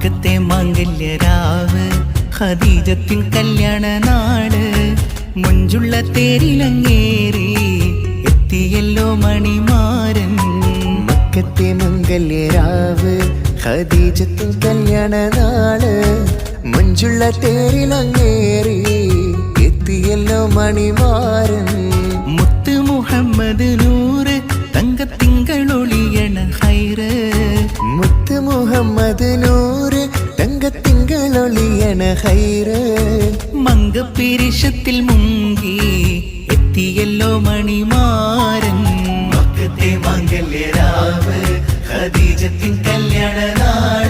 മക്കത്തെ മാംഗല്യരാവ് ഖദീജത്തിൻ കല്യാണ നാള് മുഞ്ചുള്ള തേരിലങ്ങേറി എത്തിയല്ലോ മണിമാരൻ. മക്കത്തെ മംഗല്യരാവ് ഖദീജത്തിൻ കല്യാണ നാള് മുഞ്ചുള്ള തേരിലങ്ങേറി എത്തിയല്ലോ മണിമാരൻ. മുത്ത് മുഹമ്മദ് നൂറ് തങ്കത്തിങ്കളൊളിയണ ഹൈറ്. മുത്ത് മുഹമ്മദ് നൂറ് തങ്കത്തിങ്കളൊളിയണ ഹൈറ്. മങ്കപ്പിരിശത്തിൽ മുങ്ങി എത്തിയല്ലോ മണിമാരൻ. മക്കത്തെ മംഗല്യരാവ് ഖദീജത്തിൻ കല്യാണ നാൾ